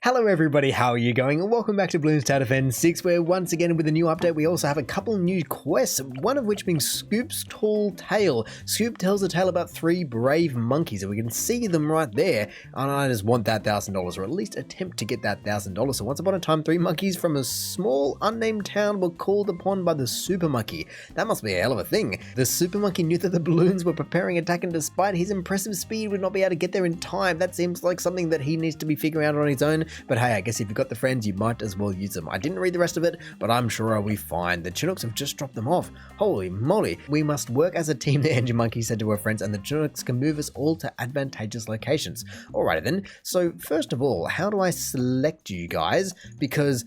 Hello everybody, how are you going? And welcome back to Bloons Tower Defence 6, where once again with a new update we also have a couple new quests, one of which being Scoop's Tall Tale. Scoop tells a tale about 3 brave monkeys, and we can see them right there, and I just want that $1,000, or at least attempt to get that $1,000. So once upon a time, 3 monkeys from a small unnamed town were called upon by the Super Monkey. That must be a hell of a thing. The Super Monkey knew that the balloons were preparing attack, and despite his impressive speed would not be able to get there in time. That seems like something that he needs to be figuring out on his own. But hey, I guess if you've got the friends, you might as well use them. I didn't read the rest of it, but I'm sure I'll be fine. The Chinooks have just dropped them off. Holy moly. We must work as a team, the engine monkey said to her friends, and the Chinooks can move us all to advantageous locations. Alrighty then. So first of all, how do I select you guys? Because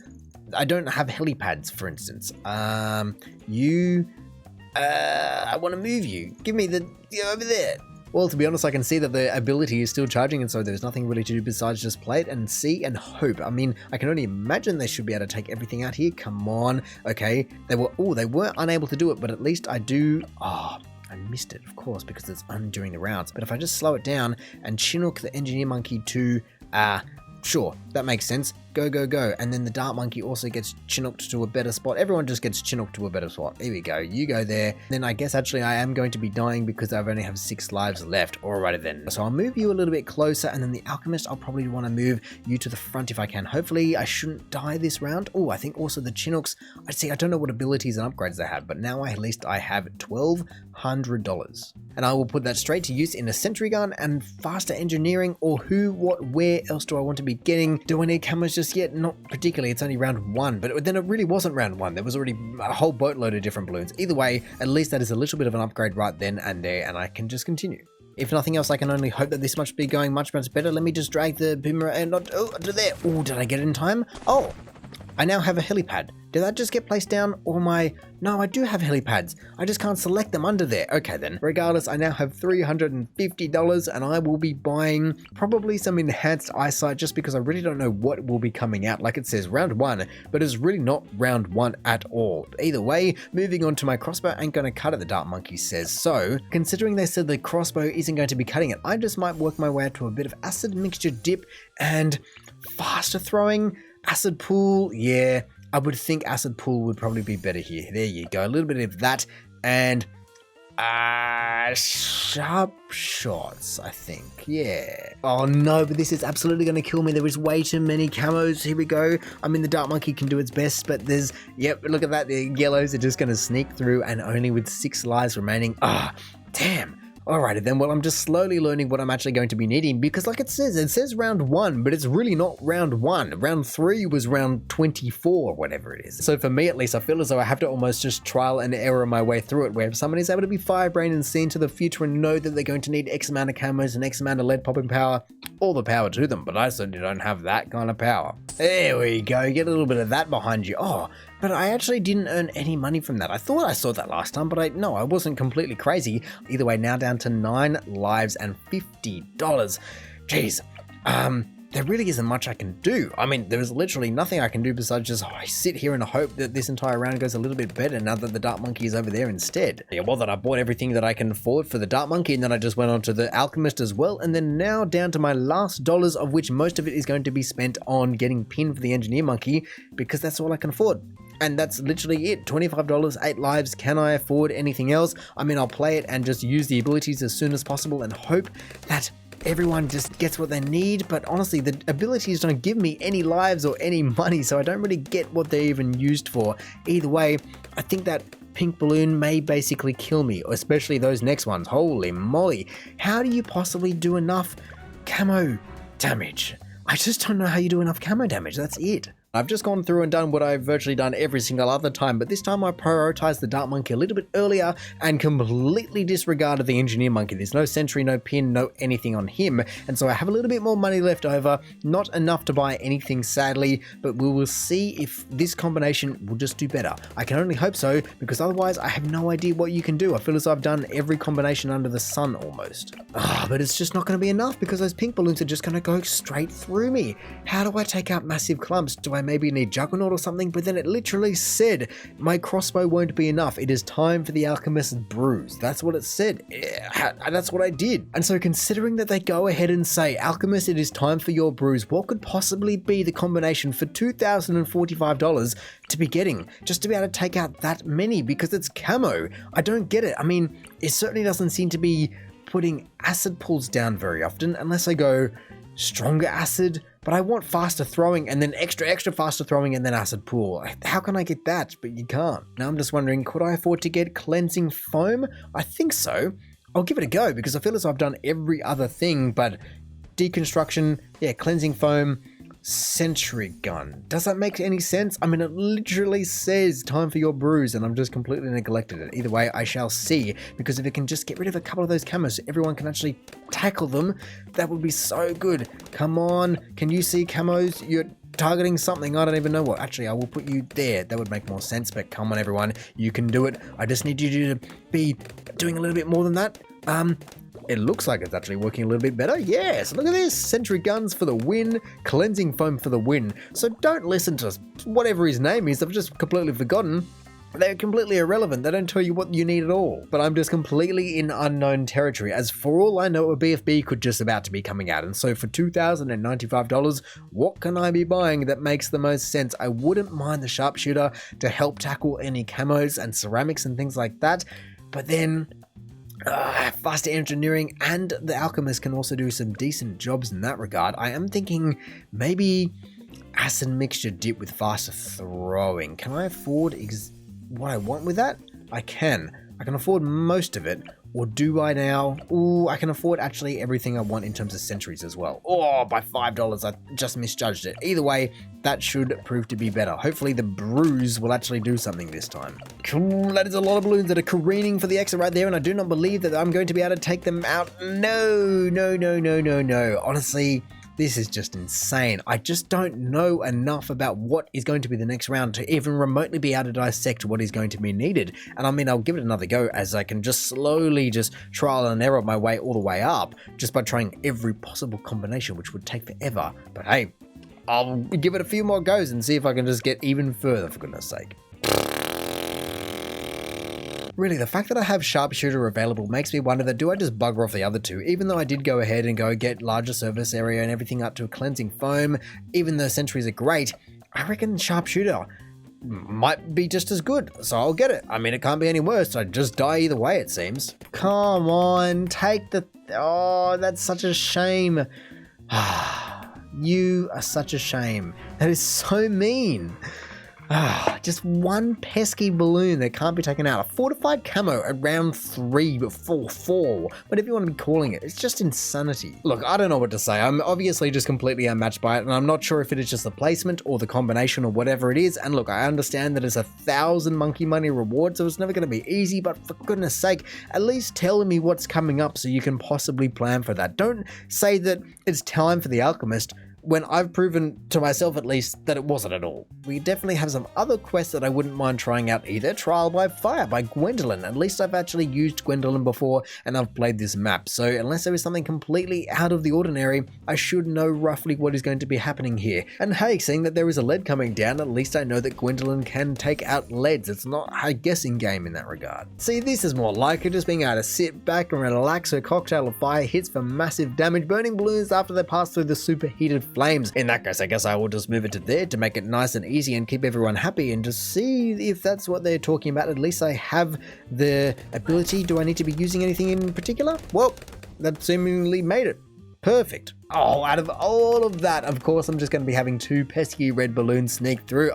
I don't have helipads, for instance. I want to move you. Give me the over there. Well, to be honest, I can see that the ability is still charging, and so there's nothing really to do besides just play it and see and hope. I mean, I can only imagine they should be able to take everything out here. Come on. Okay. They were unable to do it, but at least I do. I missed it, of course, because it's undoing the rounds. But if I just slow it down and Chinook the engineer monkey to, sure, that makes sense. Go, go, go. And then the dart monkey also gets chinooked to a better spot. Everyone just gets chinooked to a better spot. Here we go. You go there. Then I guess actually I am going to be dying because I only have 6 lives left. Alrighty then. So I'll move you a little bit closer, and then the alchemist, I'll probably want to move you to the front if I can. Hopefully I shouldn't die this round. Oh, I think also the chinooks, I don't know what abilities and upgrades they have, but now at least I have $1,200. And I will put that straight to use in a sentry gun and faster engineering, or who, what, where else do I want to be getting? Do I need cameras just yet? Not particularly. It's only round 1, but then it really wasn't round 1. There was already a whole boatload of different balloons. Either way, at least that is a little bit of an upgrade right then and there, and I can just continue. If nothing else, I can only hope that this must be going much better. Let me just drag the boomerang and not to there. Oh, did I get it in time? Oh, I now have a helipad. Did that just get placed down, or no, I do have helipads. I just can't select them under there. Okay then. Regardless, I now have $350, and I will be buying probably some enhanced eyesight, just because I really don't know what will be coming out. Like it says round 1, but it's really not round 1 at all. Either way, moving on to my crossbow ain't gonna cut it, the dart monkey says. So, considering they said the crossbow isn't going to be cutting it, I just might work my way up to a bit of acid mixture dip and faster throwing. Acid pool, yeah, I would think acid pool would probably be better here. There you go, a little bit of that, and sharp shots, I think, yeah. Oh no, but this is absolutely going to kill me. There is way too many camos. Here we go. I mean, the dart monkey can do its best, but yep, look at that. The yellows are just going to sneak through, and only with 6 lives remaining. Damn. Alrighty then, well, I'm just slowly learning what I'm actually going to be needing, because like it says round 1, but it's really not round 1. Round 3 was round 24, whatever it is. So for me at least, I feel as though I have to almost just trial and error my way through it, where if someone is able to be firebrained and see into the future and know that they're going to need X amount of camos and X amount of lead popping power, all the power to them, but I certainly don't have that kind of power. There we go, get a little bit of that behind you. Oh, but I actually didn't earn any money from that. I thought I saw that last time, but I wasn't completely crazy. Either way, now down to 9 lives and $50. Jeez, there really isn't much I can do. I mean, there is literally nothing I can do besides just sit here and hope that this entire round goes a little bit better now that the dart monkey is over there instead. Yeah, well, that I bought everything that I can afford for the dart monkey, and then I just went on to the alchemist as well, and then now down to my last dollars, of which most of it is going to be spent on getting pinned for the engineer monkey, because that's all I can afford. And that's literally it. $25, 8 lives. Can I afford anything else? I mean, I'll play it and just use the abilities as soon as possible and hope that everyone just gets what they need. But honestly, the abilities don't give me any lives or any money, so I don't really get what they're even used for. Either way, I think that pink balloon may basically kill me, especially those next ones. Holy moly. How do you possibly do enough camo damage? I just don't know how you do enough camo damage. That's it. I've just gone through and done what I've virtually done every single other time, but this time I prioritized the dart monkey a little bit earlier and completely disregarded the engineer monkey. There's no sentry, no pin, no anything on him, and so I have a little bit more money left over. Not enough to buy anything, sadly, but we will see if this combination will just do better. I can only hope so, because otherwise I have no idea what you can do. I feel as though I've done every combination under the sun almost. But it's just not going to be enough, because those pink balloons are just going to go straight through me. How do I take out massive clumps? Do I maybe need Juggernaut or something, but then it literally said, my crossbow won't be enough. It is time for the Alchemist's Bruise. That's what it said. That's what I did. And so considering that they go ahead and say, Alchemist, it is time for your bruise, what could possibly be the combination for $2,045 to be getting just to be able to take out that many? Because it's camo. I don't get it. I mean, it certainly doesn't seem to be putting acid pulls down very often unless I go stronger acid, but I want faster throwing and then extra faster throwing and then acid pool. How can I get that? But you can't. Now I'm just wondering, could I afford to get cleansing foam? I think so. I'll give it a go because I feel as though I've done every other thing, but deconstruction, yeah, cleansing foam, sentry gun. Does that make any sense? I mean, it literally says time for your bruise and I'm just completely neglected it. Either way, I shall see, because if it can just get rid of a couple of those camos so everyone can actually tackle them, that would be so good. Come on, can you see camos? You're targeting something, I don't even know what. Actually, I will put you there. That would make more sense, but come on everyone, you can do it. I just need you to be doing a little bit more than that. It looks like it's actually working a little bit better. Yes, look at this. Sentry guns for the win. Cleansing foam for the win. So don't listen to whatever his name is. I've just completely forgotten. They're completely irrelevant. They don't tell you what you need at all. But I'm just completely in unknown territory. As for all I know, a BFB could just about to be coming out. And so for $2,095, what can I be buying that makes the most sense? I wouldn't mind the sharpshooter to help tackle any camos and ceramics and things like that. But then faster engineering and the alchemist can also do some decent jobs in that regard. I am thinking maybe acid mixture dip with faster throwing. Can I afford what I want with that? I can afford most of it. Or do I now? Ooh, I can afford actually everything I want in terms of sentries as well. Oh, by $5, I just misjudged it. Either way, that should prove to be better. Hopefully the bruise will actually do something this time. Cool, that is a lot of balloons that are careening for the exit right there, and I do not believe that I'm going to be able to take them out. No. Honestly, this is just insane. I just don't know enough about what is going to be the next round to even remotely be able to dissect what is going to be needed. And I mean, I'll give it another go as I can just slowly just trial and error my way all the way up just by trying every possible combination, which would take forever. But hey, I'll give it a few more goes and see if I can just get even further, for goodness sake. Really, the fact that I have sharpshooter available makes me wonder that do I just bugger off the other two, even though I did go ahead and go get larger surface area and everything up to a cleansing foam, even though sentries are great, I reckon sharpshooter might be just as good, so I'll get it. I mean, it can't be any worse. I'd just die either way, it seems. Come on, take the... Oh, that's such a shame. You are such a shame. That is so mean. Just one pesky balloon that can't be taken out. A fortified camo at round 3 before 4. Whatever you want to be calling it. It's just insanity. Look, I don't know what to say. I'm obviously just completely unmatched by it, and I'm not sure if it is just the placement or the combination or whatever it is. And look, I understand that it's 1,000 monkey money reward, so it's never going to be easy, but for goodness sake, at least tell me what's coming up so you can possibly plan for that. Don't say that it's time for the alchemist when I've proven to myself at least that it wasn't at all. We definitely have some other quests that I wouldn't mind trying out either. Trial by Fire by Gwendolyn. At least I've actually used Gwendolyn before and I've played this map. So unless there is something completely out of the ordinary, I should know roughly what is going to be happening here. And hey, seeing that there is a lead coming down, at least I know that Gwendolyn can take out leads. It's not a guessing game in that regard. See, this is more like it, just being able to sit back and relax. Her cocktail of fire hits for massive damage, burning balloons after they pass through the superheated flames. In that case, I guess I will just move it to there to make it nice and easy and keep everyone happy and just see if that's what they're talking about. At least I have the ability. Do I need to be using anything in particular? Well, that seemingly made it. Perfect. Oh, out of all of that, of course, I'm just going to be having 2 pesky red balloons sneak through.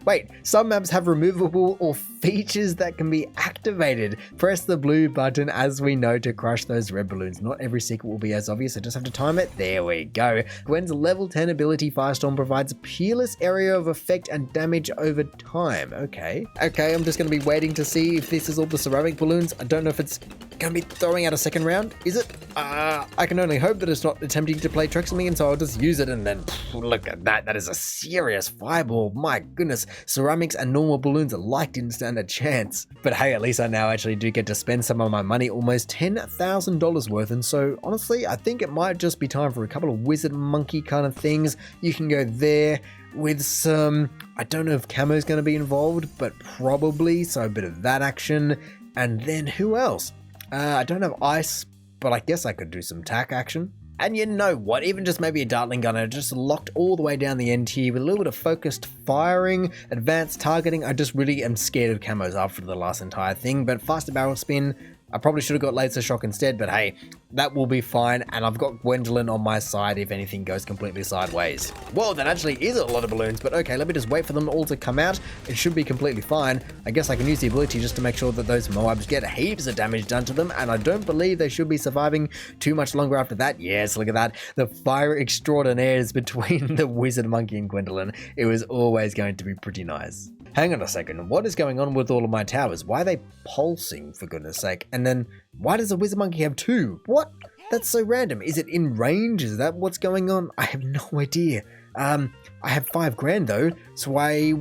Wait, some maps have removable or features that can be activated. Press the blue button as we know to crush those red balloons. Not every secret will be as obvious, I just have to time it. There we go. Gwen's level 10 ability Firestorm provides a peerless area of effect and damage over time. Okay, I'm just going to be waiting to see if this is all the ceramic balloons. I don't know if it's going to be throwing out a second round? Is it? I can only hope that it's not attempting to play tricks on me, and so I'll just use it, and then look at that. That is a serious fireball. My goodness. Ceramics and normal balloons alike didn't stand a chance. But hey, at least I now actually do get to spend some of my money, almost $10,000 worth, and so honestly, I think it might just be time for a couple of wizard monkey kind of things. You can go there with some, I don't know if camo's going to be involved, but probably, so a bit of that action. And then who else? I don't have ice, but I guess I could do some tack action. And you know what, even just maybe a dartling gunner just locked all the way down the end here with a little bit of focused firing, advanced targeting. I just really am scared of camos after the last entire thing, but faster barrel spin, I probably should have got laser shock instead, but hey, that will be fine, and I've got Gwendolyn on my side if anything goes completely sideways. Whoa, that actually is a lot of balloons, but okay, let me just wait for them all to come out. It should be completely fine. I guess I can use the ability just to make sure that those Moabs get heaps of damage done to them, and I don't believe they should be surviving too much longer after that. Yes, look at that. The fire extraordinaires between the wizard monkey and Gwendolyn. It was always going to be pretty nice. Hang on a second, what is going on with all of my towers? Why are they pulsing, for goodness sake? And then, why does the wizard monkey have two? What? That's so random. Is it in range? Is that what's going on? I have no idea. I have $5,000 though, so I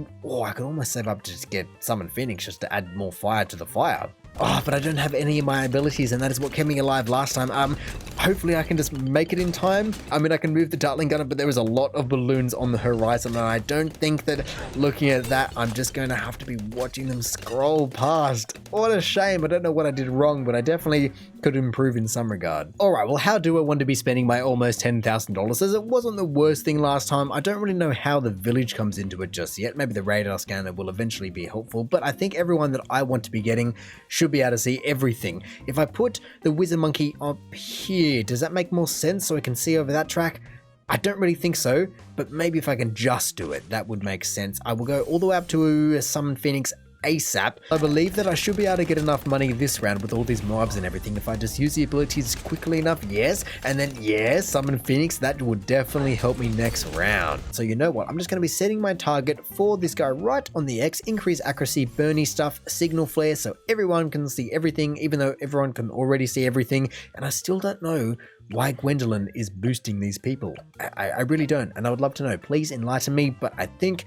could almost save up to just get Summon Phoenix just to add more fire to the fire. Oh, but I don't have any of my abilities, and that is what kept me alive last time. Hopefully I can just make it in time. I mean, I can move the dartling gunner, but there is a lot of balloons on the horizon, and I don't think that looking at that, I'm just going to have to be watching them scroll past. What a shame. I don't know what I did wrong, but I definitely could improve in some regard. Alright, well, how do I want to be spending my almost $10,000? As it wasn't the worst thing last time, I don't really know how the village comes into it just yet. Maybe the radar scanner will eventually be helpful, but I think everyone that I want to be getting should be able to see everything. If I put the wizard monkey up here, does that make more sense so I can see over that track? I don't really think so, but maybe if I can just do it, that would make sense. I will go all the way up to Summon Phoenix ASAP. I believe that I should be able to get enough money this round with all these mobs and everything if I just use the abilities quickly enough. Yes, and then yes, Summon Phoenix. That would definitely help me next round. So you know what? I'm just going to be setting my target for this guy right on the X. Increase accuracy, Bernie stuff, signal flare, so everyone can see everything, even though everyone can already see everything. And I still don't know why Gwendolyn is boosting these people. I really don't, and I would love to know. Please enlighten me, but I think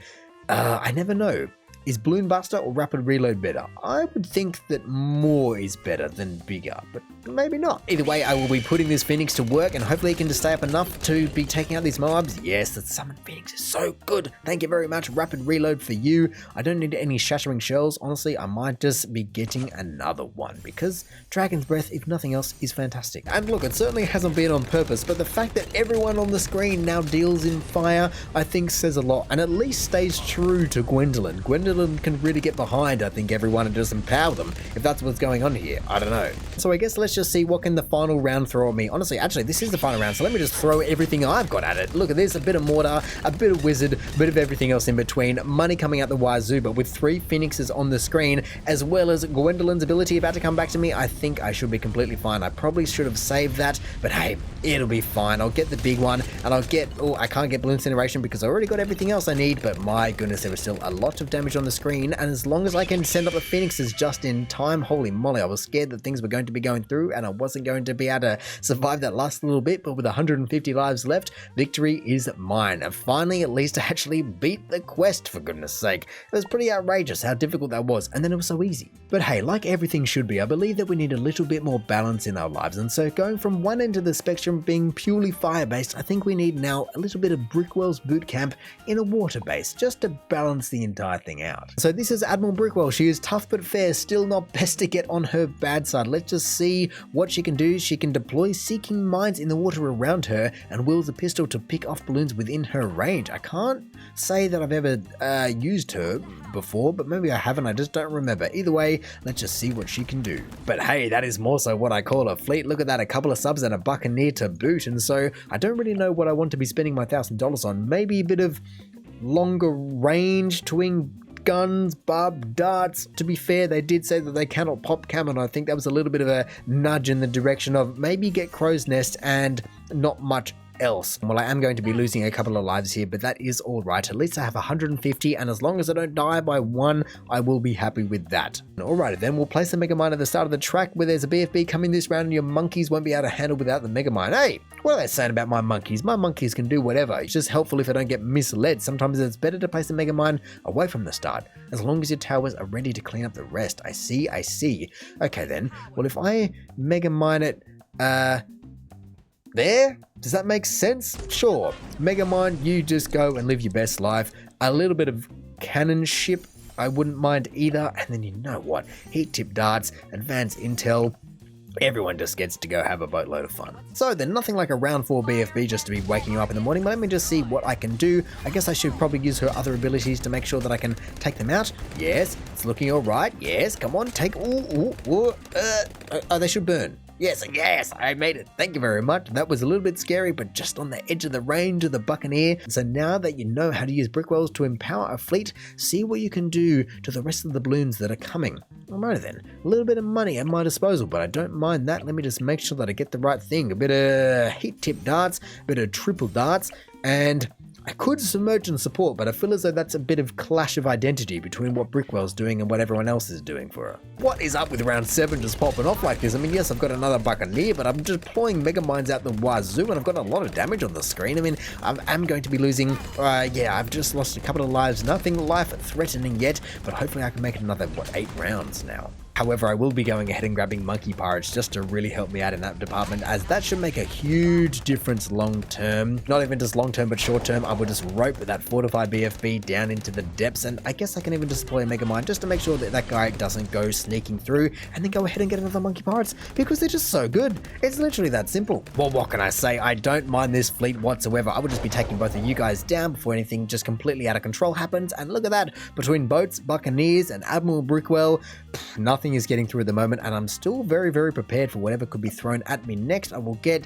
I never know. Is Bloon Buster or Rapid Reload better? I would think that more is better than bigger, but maybe not. Either way, I will be putting this Phoenix to work, and hopefully it can just stay up enough to be taking out these mobs. Yes, that Summon Phoenix is so good. Thank you very much, Rapid Reload for you. I don't need any Shattering Shells. Honestly, I might just be getting another one, because Dragon's Breath, if nothing else, is fantastic. And look, it certainly hasn't been on purpose, but the fact that everyone on the screen now deals in fire, I think says a lot, and at least stays true to Gwendolyn. Gwendolyn can really get behind, I think, everyone and just empower them, if that's what's going on here. I don't know. So I guess let's just see what can the final round throw at me. Honestly, actually, this is the final round, so let me just throw everything I've got at it. Look at this, a bit of mortar, a bit of wizard, a bit of everything else in between. Money coming out the wazoo, but with 3 phoenixes on the screen, as well as Gwendolyn's ability about to come back to me, I think I should be completely fine. I probably should have saved that, but hey, it'll be fine. I'll get the big one, and I'll get, oh, I can't get Bloon Incineration because I already got everything else I need, but my goodness, there was still a lot of damage on the screen, and as long as I can send up the phoenixes just in time, holy moly, I was scared that things were going to be going through and I wasn't going to be able to survive that last little bit, but with 150 lives left, victory is mine. And finally, at least I actually beat the quest, for goodness sake. It was pretty outrageous how difficult that was, and then it was so easy. But hey, like everything should be, I believe that we need a little bit more balance in our lives, and so going from one end of the spectrum being purely fire-based, I think we need now a little bit of Brickwell's boot camp in a water-base, just to balance the entire thing out. So this is Admiral Brickwell. She is tough but fair, still not best to get on her bad side. Let's just see what she can do. She can deploy Seeking Mines in the water around her and wields a pistol to pick off balloons within her range. I can't say that I've ever used her before, but maybe I haven't, I just don't remember. Either way, let's just see what she can do. But hey, that is more so what I call a fleet. Look at that, a couple of subs and a buccaneer to boot, and so I don't really know what I want to be spending my $1,000 on. Maybe a bit of longer range twin guns, barbed darts. To be fair, they did say that they cannot pop cam, and I think that was a little bit of a nudge in the direction of maybe get Crow's Nest and not much else? Well, I am going to be losing a couple of lives here, but that is all right. At least I have 150, and as long as I don't die by 1, I will be happy with that. Alrighty then, we'll place the Megamind at the start of the track where there's a BFB coming this round and your monkeys won't be able to handle without the Megamind. Hey, what are they saying about my monkeys? My monkeys can do whatever. It's just helpful if I don't get misled. Sometimes it's better to place the Megamind away from the start, as long as your towers are ready to clean up the rest. I see. Okay then, well if I Megamind it, there? Does that make sense? Sure. Megamind, you just go and live your best life. A little bit of cannon ship, I wouldn't mind either. And then you know what? Heat tip darts, advanced intel. Everyone just gets to go have a boatload of fun. So then nothing like a round 4 BFB just to be waking you up in the morning, but let me just see what I can do. I guess I should probably use her other abilities to make sure that I can take them out. Yes, it's looking all right. Yes, come on, take, oh, they should burn. Yes, I made it. Thank you very much. That was a little bit scary, but just on the edge of the range of the Buccaneer. So now that you know how to use Brickwells to empower a fleet, see what you can do to the rest of the Bloons that are coming. Alright then, a little bit of money at my disposal, but I don't mind that. Let me just make sure that I get the right thing. A bit of heat tip darts, a bit of triple darts, and I could submerge and support, but I feel as though that's a bit of clash of identity between what Brickwell's doing and what everyone else is doing for her. What is up with round 7 just popping off like this? I mean, yes, I've got another Buccaneer, but I'm deploying Megaminds out the wazoo, and I've got a lot of damage on the screen. I mean, I'm going to be losing, I've just lost a couple of lives. Nothing life-threatening yet, but hopefully I can make it another, 8 rounds now. However, I will be going ahead and grabbing Monkey Pirates just to really help me out in that department, as that should make a huge difference long term. Not even just long term, but short term. I will just rope that fortified BFB down into the depths, and I guess I can even just deploy a Megamind just to make sure that that guy doesn't go sneaking through, and then go ahead and get another Monkey Pirates, because they're just so good. It's literally that simple. Well, what can I say? I don't mind this fleet whatsoever. I would just be taking both of you guys down before anything just completely out of control happens, and look at that. Between boats, Buccaneers, and Admiral Brickwell, nothing is getting through at the moment, and I'm still very, very prepared for whatever could be thrown at me next. I will get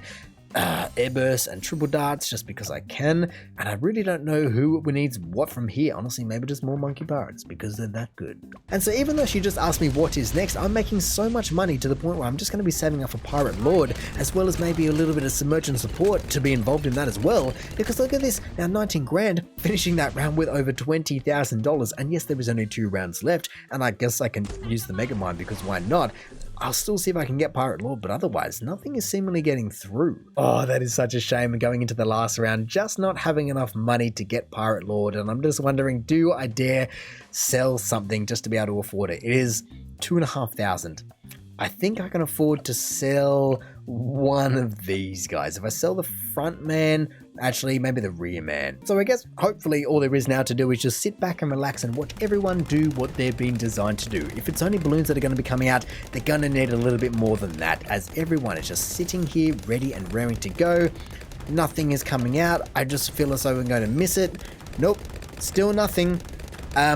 airbursts and triple darts just because I can, and I really don't know who needs what from here. Honestly, maybe just more Monkey Pirates because they're that good. And so even though she just asked me what is next, I'm making so much money to the point where I'm just going to be saving up for Pirate Lord, as well as maybe a little bit of submergent support to be involved in that as well, because look at this, now 19 grand, finishing that round with over $20,000, and yes, there is only 2 rounds left, and I guess I can use the Megamind because why not? I'll still see if I can get Pirate Lord, but otherwise, nothing is seemingly getting through. Oh, that is such a shame, going into the last round, just not having enough money to get Pirate Lord, and I'm just wondering, do I dare sell something just to be able to afford it? It is $2,500. I think I can afford to sell one of these guys. If I sell the front man, actually maybe the rear man. So I guess hopefully all there is now to do is just sit back and relax and watch everyone do what they've been designed to do. If it's only balloons that are going to be coming out, they're going to need a little bit more than that, as everyone is just sitting here ready and raring to go. Nothing is coming out. I just feel as though I'm going to miss it. Nope, still nothing. I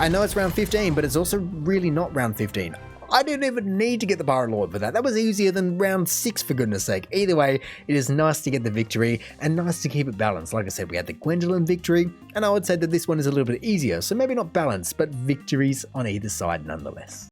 know it's round 15, but it's also really not round 15. I didn't even need to get the Pirate Lord for that. That was easier than round 6, for goodness sake. Either way, it is nice to get the victory and nice to keep it balanced. Like I said, we had the Gwendolyn victory, and I would say that this one is a little bit easier. So maybe not balanced, but victories on either side nonetheless.